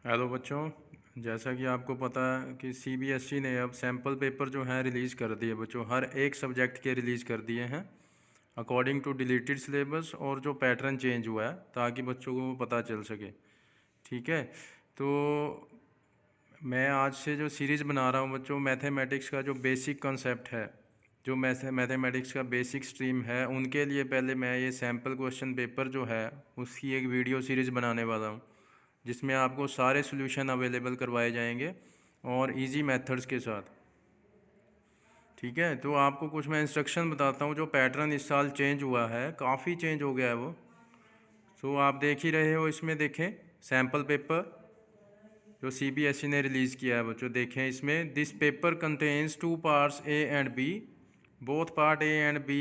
Hello बच्चों, जैसा कि आपको पता है कि सीबीएसई ने अब सैम्पल पेपर जो हैं रिलीज़ कर दिए बच्चों, हर एक सब्जेक्ट के रिलीज़ कर दिए हैं अकॉर्डिंग टू डिलीटेड सिलेबस और जो पैटर्न चेंज हुआ है ताकि बच्चों को पता चल सके। ठीक है, तो मैं आज से जो सीरीज़ बना रहा हूँ बच्चों, मैथमेटिक्स का जो बेसिक कॉन्सेप्ट है, जो मैथमेटिक्स का बेसिक स्ट्रीम है, उनके लिए पहले मैं ये सैम्पल क्वेश्चन पेपर जो है उसकी एक वीडियो सीरीज़ बनाने वाला हूँ, जिसमें आपको सारे सॉल्यूशन अवेलेबल करवाए जाएंगे और इजी मेथड्स के साथ। ठीक है, तो आपको कुछ मैं इंस्ट्रक्शन बताता हूँ। जो पैटर्न इस साल चेंज हुआ है, काफ़ी चेंज हो गया है वो। तो आप देख ही रहे हो, इसमें देखें सैम्पल पेपर जो सीबीएसई ने रिलीज़ किया है बच्चों, देखें इसमें this paper contains 2 parts A and B, both part A and B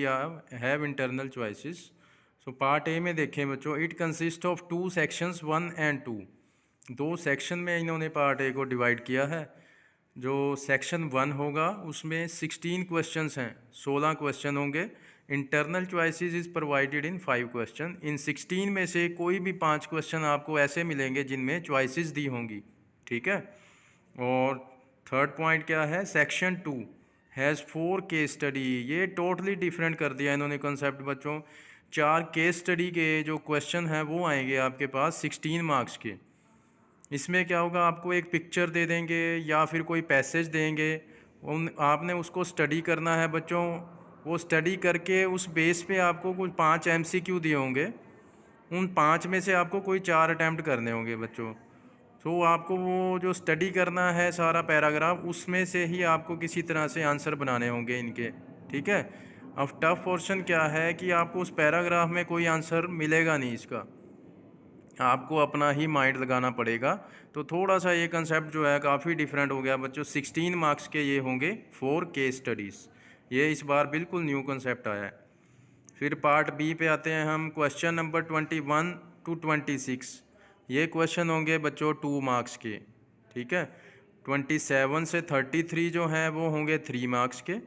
have internal choices. So part A में देखें बच्चों, it consist of 2 sections 1 and 2। 2 section में इन्होंने पार्ट ए को डिवाइड किया है। जो सेक्शन 1 होगा उसमें 16 क्वेश्चंस हैं, 16 क्वेश्चन होंगे। Internal choices is provided in 5 question. इन 16 में से कोई भी 5 क्वेश्चन आपको ऐसे मिलेंगे जिनमें चॉइसेस दी होंगी। ठीक है, और थर्ड पॉइंट क्या है, सेक्शन 2 हैज़ 4 केस स्टडी। ये टोटली डिफरेंट कर दिया इन्होंने कॉन्सेप्ट बच्चों। 4 केस स्टडी के जो क्वेश्चन हैं वो आएंगे आपके पास 16 मार्क्स के। इसमें क्या होगा, आपको एक पिक्चर दे देंगे या फिर कोई पैसेज देंगे, उन आपने उसको स्टडी करना है बच्चों। वो स्टडी करके उस बेस पे आपको कुछ 5 एमसीक्यू दिए होंगे। उन 5 में से आपको कोई 4 अटैम्प्ट करने होंगे बच्चों। तो आपको वो जो स्टडी करना है सारा पैराग्राफ, उसमें से ही आपको किसी तरह से आंसर बनाने होंगे इनके। ठीक है, अब टफ पोर्शन क्या है कि आपको उस पैराग्राफ में कोई आंसर मिलेगा नहीं इसका, आपको अपना ही माइंड लगाना पड़ेगा। तो थोड़ा सा ये कंसेप्ट जो है काफ़ी डिफरेंट हो गया बच्चों। 16 मार्क्स के ये होंगे 4 केस स्टडीज़। ये इस बार बिल्कुल न्यू कंसेप्ट आया है। फिर पार्ट बी पे आते हैं हम, क्वेश्चन नंबर 21 टू 26। ये क्वेश्चन होंगे बच्चों 2 मार्क्स के। ठीक है, 27 से 33 जो हैं वो होंगे 3 मार्क्स के,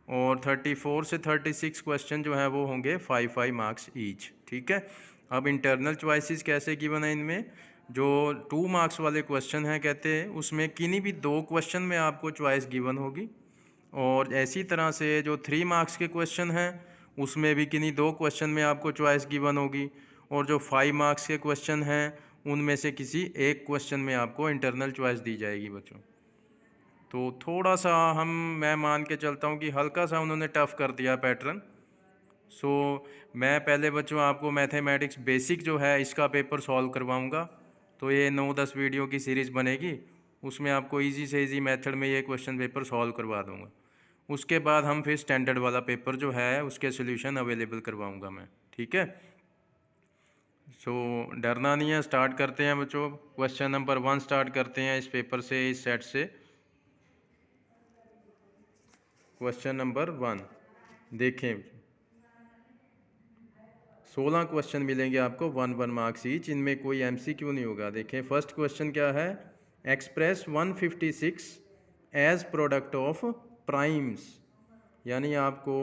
और 34 से 36 क्वेश्चन जो हैं वो होंगे 5 मार्क्स ईच। ठीक है, अब इंटरनल चॉइसेस कैसे गिवन है इनमें। जो 2 मार्क्स वाले क्वेश्चन हैं, कहते हैं उसमें किन्हीं भी 2 क्वेश्चन में आपको चॉइस गिवन होगी, और ऐसी तरह से जो 3 मार्क्स के क्वेश्चन हैं उसमें भी किन्हीं 2 क्वेश्चन में आपको चॉइस गिवन होगी, और जो 5 मार्क्स के क्वेश्चन हैं उनमें से किसी एक क्वेश्चन में आपको इंटरनल चॉइस दी जाएगी बच्चों। तो थोड़ा सा मैं मान के चलता हूँ कि हल्का सा उन्होंने टफ़ कर दिया पैटर्न। सो मैं पहले बच्चों आपको मैथमेटिक्स बेसिक जो है इसका पेपर सॉल्व करवाऊँगा। तो ये 9-10 वीडियो की सीरीज़ बनेगी, उसमें आपको इजी से इजी मेथड में ये क्वेश्चन पेपर सॉल्व करवा दूँगा। उसके बाद हम फिर स्टैंडर्ड वाला पेपर जो है उसके सॉल्यूशन अवेलेबल करवाऊँगा मैं। ठीक है, सो डरना नहीं है, स्टार्ट करते हैं बच्चों। क्वेश्चन नंबर 1 स्टार्ट करते हैं इस पेपर से, इस सेट से। क्वेश्चन नंबर 1 देखें, 16 क्वेश्चन मिलेंगे आपको 1 मार्क्स ईच। इनमें कोई एमसीक्यू नहीं होगा। देखें फर्स्ट क्वेश्चन क्या है, express 156 as product of primes. यानी आपको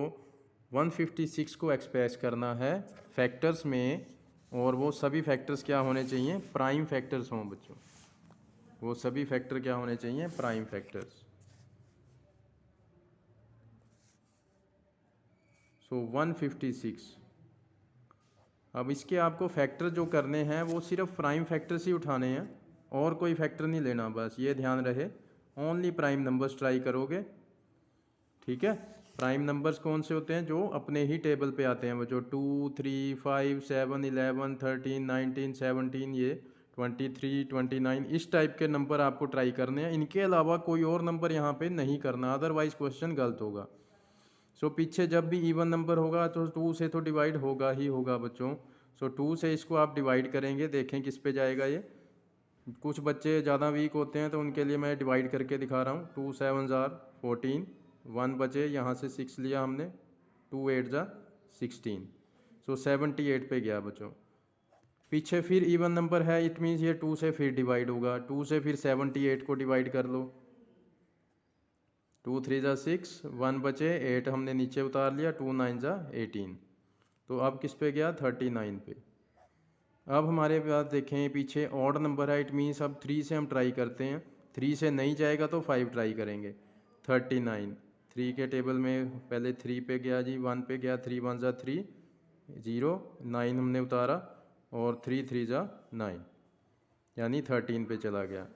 156 को एक्सप्रेस करना है फैक्टर्स में, और वो सभी फैक्टर्स क्या होने चाहिए, प्राइम फैक्टर्स हों बच्चों। वो सभी फैक्टर क्या होने चाहिए, प्राइम फैक्टर्स। सो 156। अब इसके आपको फैक्टर जो करने हैं वो सिर्फ प्राइम फैक्टर्स ही उठाने हैं, और कोई फैक्टर नहीं लेना, बस ये ध्यान रहे। ओनली प्राइम नंबर्स ट्राई करोगे। ठीक है, प्राइम नंबर्स कौन से होते हैं, जो अपने ही टेबल पे आते हैं वो, जो 2, 3, 5, 7, 11, 13, 19, 17, ये 23, 29, इस टाइप के नंबर आपको ट्राई करने हैं। इनके अलावा कोई और नंबर यहाँ पे नहीं करना, अदरवाइज क्वेश्चन गलत होगा। सो पीछे जब भी इवन नंबर होगा तो 2 से तो डिवाइड होगा ही होगा बच्चों। सो 2 से इसको आप डिवाइड करेंगे, देखें किस पे जाएगा ये। कुछ बच्चे ज़्यादा वीक होते हैं तो उनके लिए मैं डिवाइड करके दिखा रहा हूँ। 2 7 14, 1 बचे, यहाँ से 6 लिया हमने, 2 8 16। सो 78 पे गया बच्चों। पीछे फिर इवन नंबर है, इट मीन्स ये 2 से फिर डिवाइड होगा। 2 से फिर 78 को डिवाइड कर लो। 2 3 6, 1 बचे, 8 हमने नीचे उतार लिया, 2 9 18। तो अब किस पे गया, 39 पे। अब हमारे पास देखें पीछे ऑड नंबर है, इट मीन्स अब 3 से हम ट्राई करते हैं। 3 से नहीं जाएगा तो 5 ट्राई करेंगे। 39 3 के टेबल में पहले 3 पे गया जी, 1 पे गया, 3 1 जा 3 0, 9 हमने उतारा और 3 3 जा 9, यानी 13 पे चला गया।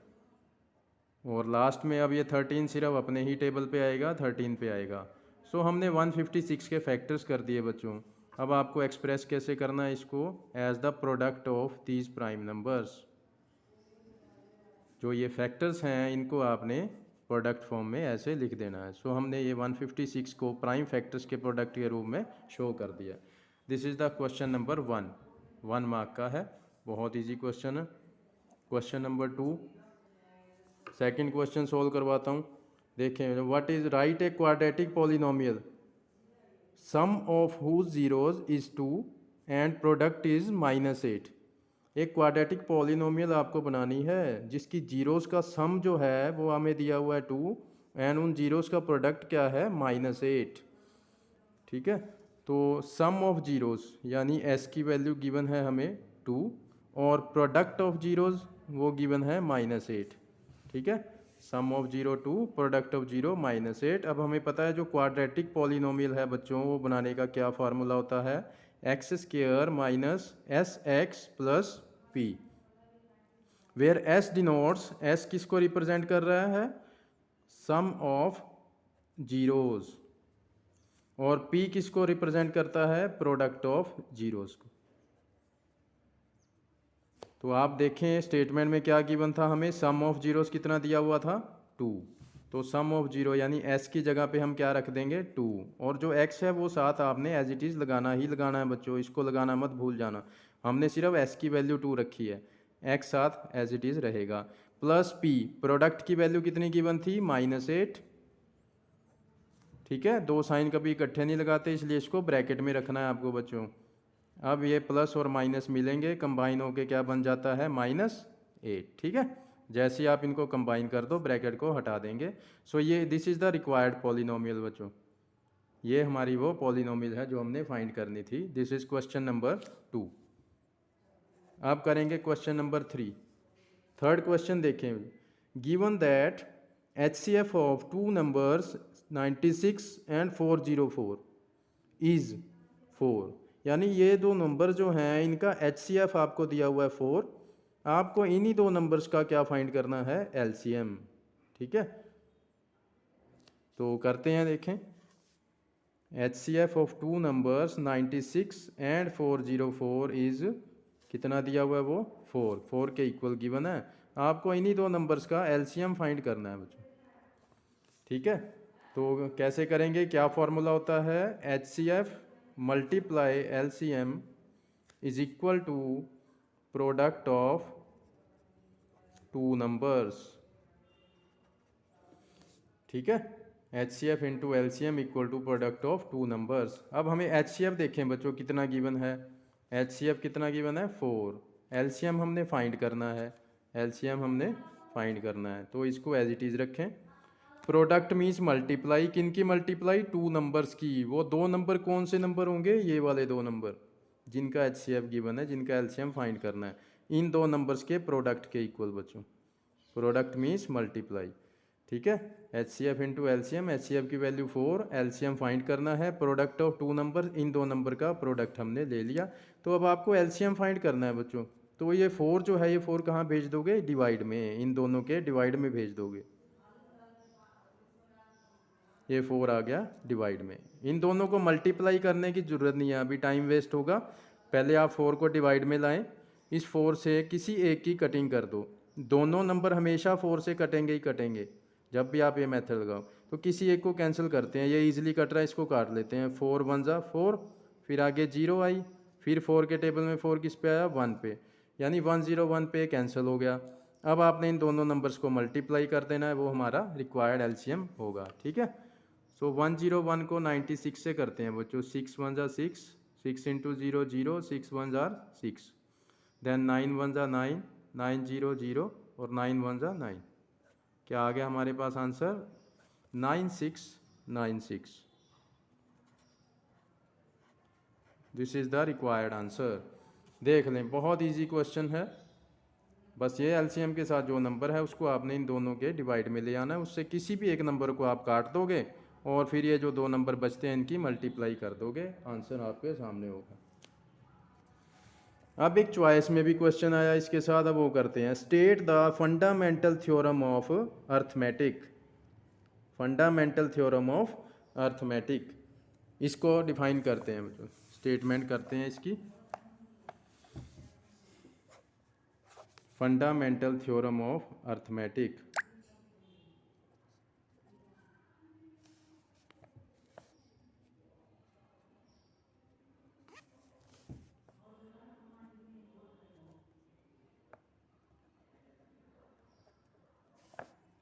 और लास्ट में अब ये 13 सिर्फ अपने ही टेबल पे आएगा, 13 पे आएगा। सो हमने 156 के फैक्टर्स कर दिए बच्चों। अब आपको एक्सप्रेस कैसे करना है इसको, as the product of these prime numbers. जो ये फैक्टर्स हैं इनको आपने प्रोडक्ट फॉर्म में ऐसे लिख देना है। सो हमने ये 156 को प्राइम फैक्टर्स के प्रोडक्ट के रूप में शो कर दिया। This is the question number 1 mark का है, बहुत ईजी क्वेश्चन है। Question number 2, second question solve करवाता हूँ। देखें, what is write a quadratic polynomial sum of whose zeroes is 2 and product is -8। एक क्वाड्रेटिक पॉलिनोमियल आपको बनानी है जिसकी जीरोस का सम जो है वो हमें दिया हुआ है 2 एंड उन जीरोस का प्रोडक्ट क्या है -8। ठीक है, तो सम ऑफ जीरोस यानी एस की वैल्यू गिवन है हमें 2 और प्रोडक्ट ऑफ जीरोस वो गिवन है -8। ठीक है, सम ऑफ 0 2 प्रोडक्ट ऑफ 0 -8। अब हमें पता है जो क्वाड्रेटिक पॉलिनोमियल है बच्चों वो बनाने का क्या फार्मूला होता है, x square minus S x plus P, where S denotes, S किसको रिप्रेजेंट कर रहा है, सम ऑफ जीरोस, और पी किसको रिप्रेजेंट करता है, प्रोडक्ट ऑफ जीरोस को। तो आप देखें स्टेटमेंट में क्या गिवन था हमें, सम ऑफ जीरोस कितना दिया हुआ था 2, तो सम ऑफ जीरो यानी एस की जगह पे हम क्या रख देंगे 2, और जो एक्स है वो साथ आपने एज इट इज़ लगाना ही लगाना है बच्चों, इसको लगाना मत भूल जाना। हमने सिर्फ एस की वैल्यू 2 रखी है, एक्स साथ एज इट इज़ रहेगा, प्लस पी, प्रोडक्ट की वैल्यू कितनी गिवन थी -8। ठीक है, दो साइन कभी इकट्ठे नहीं लगाते इसलिए इसको ब्रैकेट में रखना है आपको बच्चों। अब ये प्लस और माइनस मिलेंगे, कंबाइन होके क्या बन जाता है -8। ठीक है, जैसे ही आप इनको कंबाइन कर दो ब्रैकेट को हटा देंगे। सो ये this is the required polynomial बच्चों, ये हमारी वो पॉलिनोमियल है जो हमने फाइंड करनी थी। This is question number 2। अब करेंगे क्वेश्चन नंबर 3। थर्ड क्वेश्चन देखें, given that HCF of 2 numbers 96 and 404 is 4, यानी ये दो नंबर जो हैं इनका HCF आपको दिया हुआ है 4, आपको इन्हीं दो नंबर्स का क्या फाइंड करना है, LCM। ठीक है, तो करते हैं, देखें HCF of 2 numbers 96 and 404 is कितना दिया हुआ है वो 4 के इक्वल गिवन है, आपको इन्हीं दो नंबर्स का LCM फाइंड करना है बच्चों। ठीक है, तो कैसे करेंगे, क्या फॉर्मूला होता है, HCF multiply LCM is equal to product of 2 numbers. ठीक है, HCF into LCM equal to product of 2 numbers. अब हमें HCF देखें बच्चों कितना गिवन है, HCF कितना गिवन है 4, LCM हमने फाइंड करना है, LCM हमने फाइंड करना है, तो इसको एज इट इज़ रखें। प्रोडक्ट मीन्स मल्टीप्लाई, किन की मल्टीप्लाई, 2 नंबर्स की। वो दो नंबर कौन से नंबर होंगे, ये वाले दो नंबर जिनका HCF गिवन है, जिनका LCM फाइंड करना है, इन दो नंबर्स के प्रोडक्ट के इक्वल बच्चों, प्रोडक्ट मीन्स मल्टीप्लाई। ठीक है, HCF इंटू LCM, HCF की वैल्यू 4, LCM फाइंड करना है, प्रोडक्ट ऑफ 2 नंबर, इन दो नंबर का प्रोडक्ट हमने ले लिया। तो अब आपको LCM फाइंड करना है बच्चों, तो ये 4 जो है, ये 4 कहाँ भेज दोगे, डिवाइड में, इन दोनों के डिवाइड में भेज दोगे, ये 4 आ गया डिवाइड में। इन दोनों को मल्टीप्लाई करने की ज़रूरत नहीं है, अभी टाइम वेस्ट होगा। पहले आप 4 को डिवाइड में लाएं, इस 4 से किसी एक की कटिंग कर दो, दोनों नंबर हमेशा 4 से कटेंगे ही कटेंगे जब भी आप ये मेथड लगाओ। तो किसी एक को कैंसिल करते हैं, ये इजीली कट रहा है, इसको काट लेते हैं, 4 1 जा 4, फिर आगे 0 आई, फिर 4 के टेबल में 4 किस पे आया, 1 पे, यानी 101 पे कैंसिल हो गया। अब आपने इन दोनों नंबर्स को मल्टीप्लाई कर देना है, वो हमारा रिक्वायर्ड LCM होगा। ठीक है, सो 101 को 96 से करते हैं बच्चों, 6 1 जा 6, 6 इंटू 0 0, 6 1 जा 6, देन 9 1 जा 9, 9 0 0 और 9 1 जा 9, क्या आ गया हमारे पास answer, 9696। This is the required answer. देख लें, बहुत इजी क्वेश्चन है। बस ये एलसीएम के साथ जो नंबर है उसको आपने इन दोनों के डिवाइड में ले आना है, उससे किसी भी एक नंबर को आप काट दोगे और फिर ये जो दो नंबर बचते हैं इनकी मल्टीप्लाई कर दोगे, आंसर आपके सामने होगा। अब एक चॉइस में भी क्वेश्चन आया इसके साथ, अब वो करते हैं। State the fundamental theorem of arithmetic. Fundamental theorem of arithmetic, इसको डिफाइन करते हैं, स्टेटमेंट करते हैं इसकी। Fundamental theorem of arithmetic.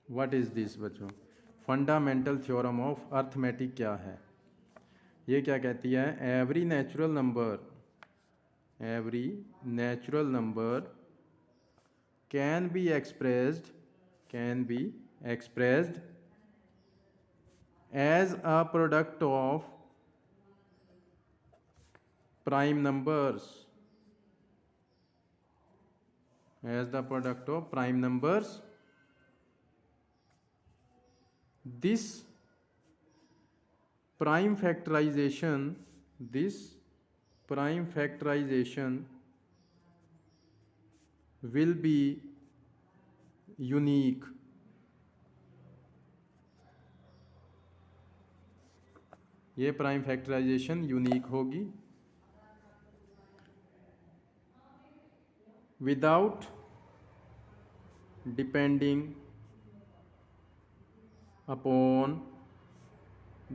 What is this बच्चों? फंडामेंटल थ्योरम ऑफ अर्थमेटिक क्या है? ये क्या कहती है? Every natural number can be expressed as a product of prime numbers, This prime factorization will be unique. ये प्राइम फैक्टराइजेशन यूनिक होगी without depending upon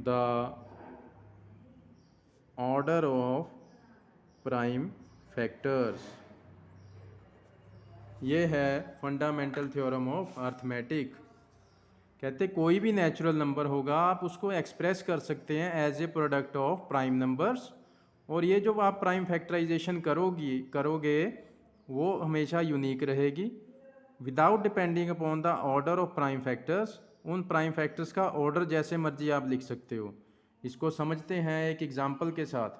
the order of prime factors। ये है फंडामेंटल थ्योरम ऑफ अर्थमेटिक। कहते कोई भी natural number होगा आप उसको एक्सप्रेस कर सकते हैं as a product of prime numbers, और ये जो आप प्राइम फैक्टराइजेशन करोगे वो हमेशा यूनिक रहेगी without depending upon the order of prime factors. उन प्राइम फैक्टर्स का ऑर्डर जैसे मर्जी आप लिख सकते हो। इसको समझते हैं एक एग्जांपल के साथ।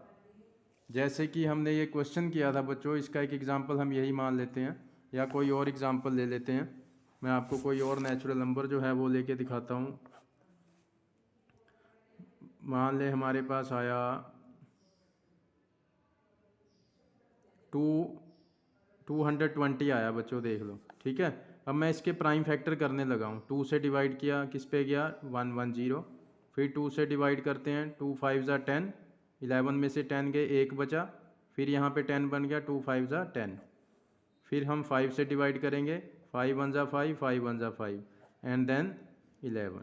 जैसे कि हमने ये क्वेश्चन किया था बच्चों, इसका एक एग्जांपल हम यही मान लेते हैं, या कोई और एग्जांपल ले लेते हैं। मैं आपको कोई और नेचुरल नंबर जो है वो लेके दिखाता हूँ। मान ले हमारे पास आया 220 आया बच्चों, देख लो, ठीक है। अब मैं इसके प्राइम फैक्टर करने लगा हूँ। 2 से डिवाइड किया, किस पे गया? 110। फिर 2 से डिवाइड करते हैं, 2 5 ज़ा 10, 11 में से 10 गए, 1 बचा। फिर यहाँ पे 10 बन गया, 2 5 ज़ा 10। फिर हम 5 से डिवाइड करेंगे, 5 1 ज़ा 5, 5 1 ज़ा 5, एंड देन 11।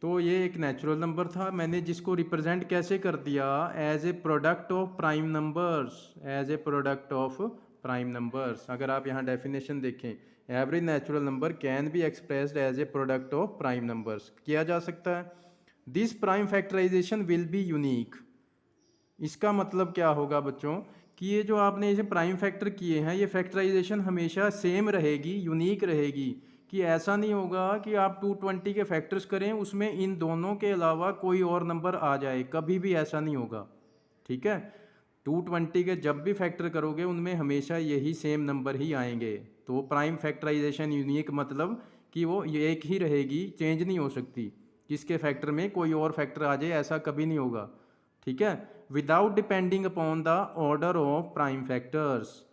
तो ये एक नेचुरल नंबर था, मैंने जिसको रिप्रेजेंट कैसे कर दिया? As a product of prime numbers. अगर आप यहाँ डेफिनेशन देखें, every natural number can be expressed as a product of prime numbers, किया जा सकता है। This prime factorisation will be unique. इसका मतलब क्या होगा बच्चों कि ये जो आपने इसे प्राइम फैक्टर किए हैं, ये फैक्टराइजेशन हमेशा सेम रहेगी, यूनिक रहेगी। कि ऐसा नहीं होगा कि आप 220 के फैक्टर्स करें उसमें इन दोनों के अलावा कोई और नंबर आ जाए, कभी भी ऐसा नहीं होगा, ठीक है। 220 के जब भी फैक्टर करोगे उनमें हमेशा यही सेम नंबर ही आएंगे। तो प्राइम फैक्टराइजेशन यूनिक मतलब कि वो एक ही रहेगी, चेंज नहीं हो सकती। किसके फैक्टर में कोई और फैक्टर आ जाए, ऐसा कभी नहीं होगा, ठीक है। Without depending upon the order of prime factors.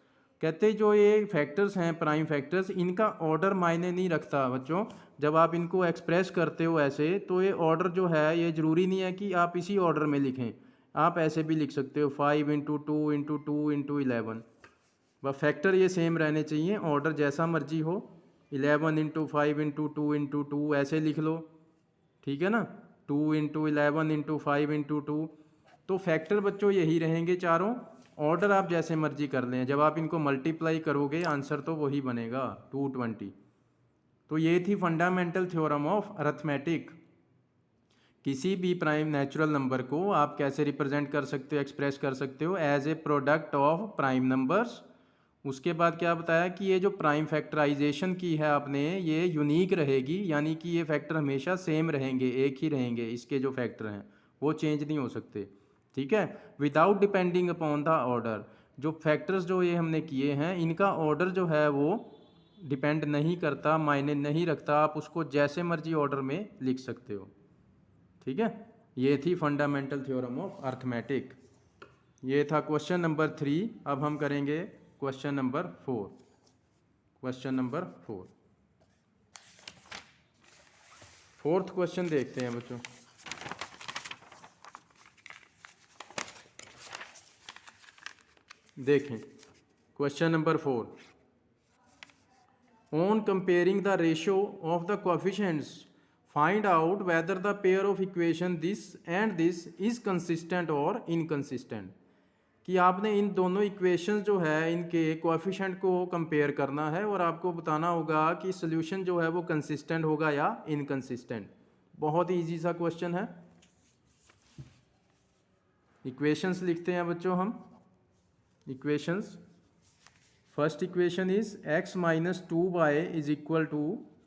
कहते जो ये फैक्टर्स हैं प्राइम फैक्टर्स, इनका ऑर्डर मायने नहीं रखता बच्चों। जब आप इनको एक्सप्रेस करते हो ऐसे, तो ये ऑर्डर जो है ये ज़रूरी नहीं है कि आप इसी ऑर्डर में लिखें, आप ऐसे भी लिख सकते हो 5 × 2 × 2 × 11। वह फैक्टर ये सेम रहने चाहिए, ऑर्डर जैसा मर्जी हो। 11 × 5 × 2 × 2 ऐसे लिख लो, ठीक है ना। 2 × 11 × 5 × 2। तो फैक्टर बच्चों यही रहेंगे चारों, ऑर्डर आप जैसे मर्जी कर लें। जब आप इनको मल्टीप्लाई करोगे आंसर तो वही बनेगा 220। तो ये थी फंडामेंटल थ्योरम ऑफ अरिथमेटिक। किसी भी प्राइम नेचुरल नंबर को आप कैसे रिप्रेजेंट कर सकते हो, एक्सप्रेस कर सकते हो? As a product of prime numbers. उसके बाद क्या बताया कि ये जो प्राइम फैक्टराइजेशन की है आपने, ये यूनिक रहेगी, यानी कि ये फैक्टर हमेशा सेम रहेंगे, एक ही रहेंगे। इसके जो फैक्टर हैं वो चेंज नहीं हो सकते, ठीक है। Without depending upon the order, जो फैक्टर्स जो ये हमने किए हैं इनका ऑर्डर जो है वो डिपेंड नहीं करता, मायने नहीं रखता, आप उसको जैसे मर्जी ऑर्डर में लिख सकते हो। ठीक है, ये थी फंडामेंटल थ्योरम ऑफ अर्थमेटिक। ये था क्वेश्चन नंबर 3। अब हम करेंगे question number 4। Question number 4, fourth question देखते हैं बच्चों। देखें question number 4, on comparing the ratio of the coefficients find out whether the pair of equation this and this is consistent और इनकंसिस्टेंट। कि आपने इन दोनों इक्वेशंस जो है इनके कोएफिशिएंट को कंपेयर करना है और आपको बताना होगा कि सोल्यूशन जो है वो कंसिस्टेंट होगा या इनकंसिस्टेंट। बहुत ही ईजी सा क्वेश्चन है। इक्वेशंस लिखते हैं बच्चों हम। Equations, first equation is x minus 2y is equal to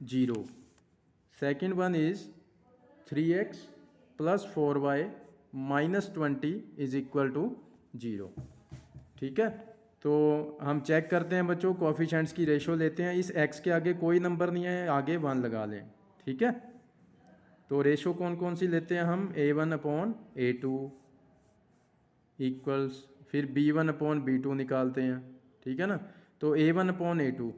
0। Second one is 3x plus 4y minus 20 is equal to 0। ठीक है, तो हम चेक करते हैं बच्चों, कोएफिशिएंट्स की रेशो लेते हैं। इस x के आगे कोई नंबर नहीं है, आगे 1 लगा लें। ठीक है, तो रेशो कौन कौन सी लेते हैं हम, a1 अपॉन a2 इक्वल्स, फिर b1 अपॉन b2 निकालते हैं। ठीक है ना, तो a1 अपॉन a2,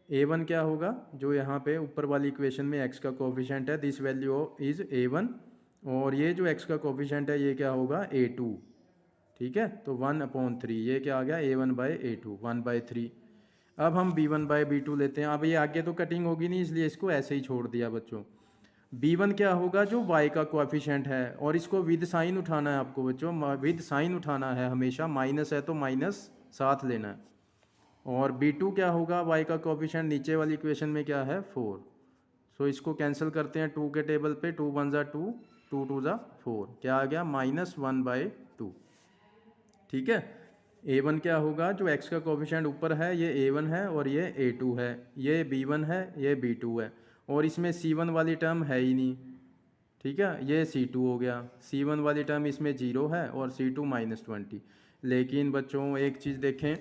a1 क्या होगा, जो यहाँ पे ऊपर वाली इक्वेशन में x का कोएफिशिएंट है, दिस वैल्यू इज a1, और ये जो x का कोएफिशिएंट है ये क्या होगा, a2। ठीक है, तो 1 अपॉन 3, ये क्या आ गया, a1 बाई a2, 1/3। अब हम b1 बाई b2 लेते हैं। अब ये आगे तो कटिंग होगी नहीं, इसलिए इसको ऐसे ही छोड़ दिया बच्चों। b1 क्या होगा, जो y का कोएफिशिएंट है, और इसको विद साइन उठाना है आपको बच्चों, विद साइन उठाना है हमेशा, माइनस है तो माइनस साथ लेना है। और b2 क्या होगा, y का कोएफिशिएंट नीचे वाली इक्वेशन में क्या है, 4। सो इसको कैंसिल करते हैं 2 के टेबल पे, 2 1 ज़ा 2, 2 2 ज़ा 4, क्या आ गया, -1/2। ठीक है, a1 क्या होगा, जो x का कोएफिशिएंट ऊपर है ये a1 है और ये a2 है, ये b1 है ये b2 है, और इसमें c1 वाली टर्म है ही नहीं। ठीक है, ये c2 हो गया, c1 वाली टर्म इसमें 0 है और c2 -20। लेकिन बच्चों एक चीज़ देखें,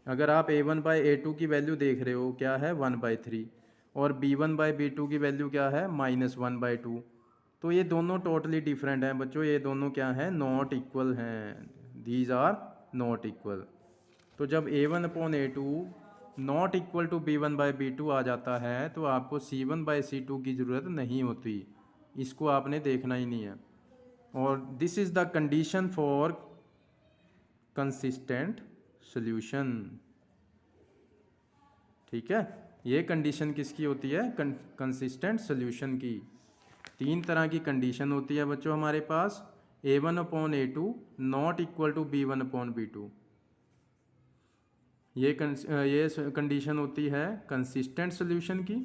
अगर आप a1 बाई a2 की वैल्यू देख रहे हो क्या है, 1/3, और b1 बाई b2 की वैल्यू क्या है, -1/2, तो ये दोनों टोटली डिफरेंट हैं बच्चों, ये दोनों क्या हैं, नॉट इक्वल हैं, दीज आर नॉट इक्वल। तो जब a1 upon a2 not equal to b1 by b2 आ जाता है तो आपको c1 बाई c2 की ज़रूरत नहीं होती, इसको आपने देखना ही नहीं है। और this is the condition for consistent solution. ठीक है, ये कंडीशन किसकी होती है, कंसिस्टेंट सॉल्यूशन की। 3 तरह की कंडीशन होती है बच्चों हमारे पास, a1 upon a2 not equal to b1 upon b2, ये कंडीशन होती है कंसिस्टेंट सॉल्यूशन की।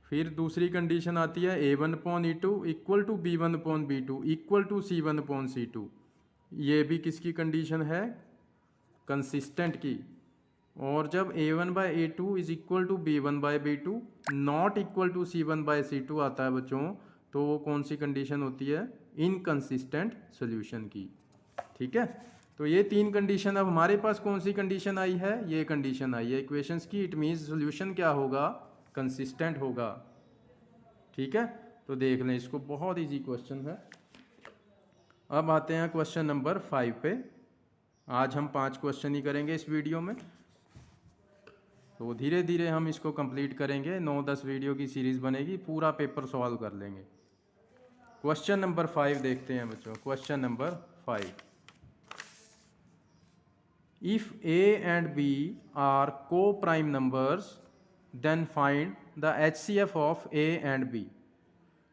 फिर दूसरी कंडीशन आती है a1 upon e2 equal to b1 upon b2 equal to c1 upon c2, ये भी किसकी कंडीशन है, कंसिस्टेंट की। और जब a1 by a2 is equal to b1 by b2 not equal to c1 by c2 आता है बच्चों, तो वो कौन सी कंडीशन होती है, इनकंसिस्टेंट सॉल्यूशन की। ठीक है, तो ये 3 कंडीशन। अब हमारे पास कौन सी कंडीशन आई है, ये कंडीशन आई है इक्वेशंस की, इट मीन्स सॉल्यूशन क्या होगा, कंसिस्टेंट होगा। ठीक है, तो देख लें इसको, बहुत इजी क्वेश्चन है। अब आते हैं क्वेश्चन नंबर 5 पे। आज हम 5 क्वेश्चन ही करेंगे इस वीडियो में, तो धीरे धीरे हम इसको कंप्लीट करेंगे, 9-10 वीडियो की सीरीज़ बनेगी, पूरा पेपर सॉल्व कर लेंगे। क्वेश्चन नंबर 5 देखते हैं बच्चों। Question number 5, if a and b are co-prime numbers then find the HCF of a and b।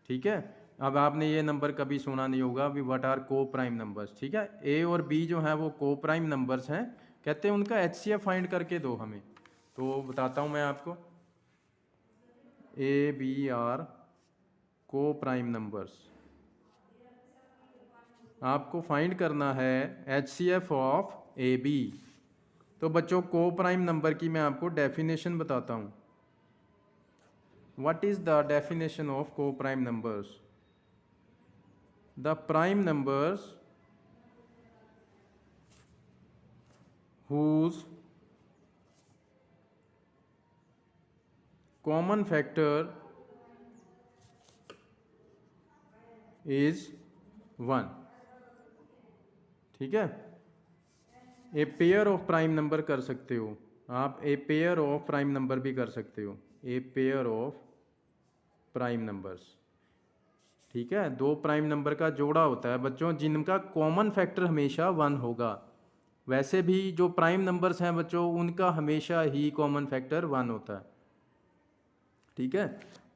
ठीक है, अब आपने ये नंबर कभी सुना नहीं होगा, अभी व्हाट आर को प्राइम नंबर्स। ठीक है, ए और बी जो है वो को प्राइम नंबर्स हैं, कहते हैं उनका HCF फाइंड करके दो हमें। तो बताता हूँ मैं आपको, ए बी आर को प्राइम नंबर्स, आपको फाइंड करना है HCF ऑफ ए बी। तो बच्चों को प्राइम नंबर की मैं आपको डेफिनेशन बताता हूँ। What is the definition of को prime numbers, the prime numbers whose common factor is 1। ठीक है, a pair of prime number कर सकते हो आप, a pair of prime number भी कर सकते हो, a pair of prime numbers. ठीक है, दो प्राइम नंबर का जोड़ा होता है बच्चों जिनका कॉमन फैक्टर हमेशा 1 होगा। वैसे भी जो प्राइम नंबर्स हैं बच्चों उनका हमेशा ही कॉमन फैक्टर 1 होता है। ठीक है,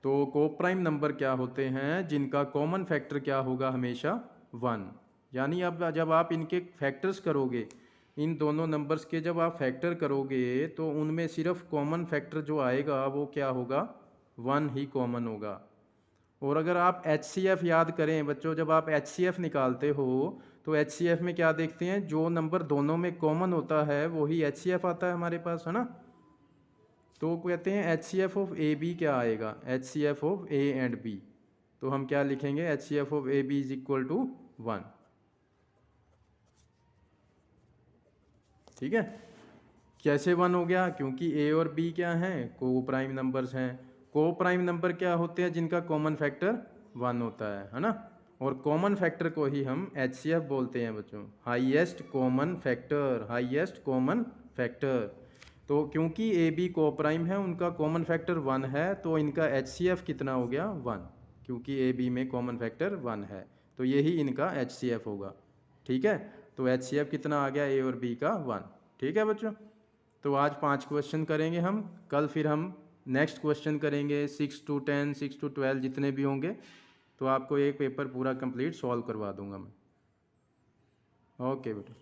तो को प्राइम नंबर क्या होते हैं जिनका कॉमन फैक्टर क्या होगा हमेशा 1। यानी अब जब आप इनके फैक्टर्स करोगे, इन दोनों नंबर्स के जब आप फैक्टर करोगे तो उनमें सिर्फ कॉमन फैक्टर जो आएगा वो क्या होगा, 1 ही कॉमन होगा। और अगर आप HCF याद करें बच्चों, जब आप HCF निकालते हो तो HCF में क्या देखते हैं, जो नंबर दोनों में कॉमन होता है वही HCF आता है हमारे पास, है ना। तो कहते हैं HCF ऑफ ए बी क्या आएगा, HCF of A and B. तो हम क्या लिखेंगे, HCF of A B is equal to 1। ठीक है, कैसे 1 हो गया, क्योंकि ए और बी क्या हैं, को प्राइम नंबर्स हैं। को प्राइम नंबर क्या होते हैं, जिनका कॉमन फैक्टर 1 होता है ना। और कॉमन फैक्टर को ही हम HCF बोलते हैं बच्चों, highest common factor, highest common factor. तो क्योंकि ए बी को प्राइम है, उनका कॉमन फैक्टर 1 है, तो इनका HCF कितना हो गया, 1, क्योंकि ए बी में कॉमन फैक्टर 1 है, तो यही इनका HCF होगा। ठीक है, तो HCF कितना आ गया, ए और बी का 1। ठीक है बच्चों, तो आज 5 क्वेश्चन करेंगे हम, कल फिर हम नेक्स्ट क्वेश्चन करेंगे 6 to 10, 6 to 12 जितने भी होंगे, तो आपको एक पेपर पूरा कंप्लीट सॉल्व करवा दूंगा मैं। ओके बेटा।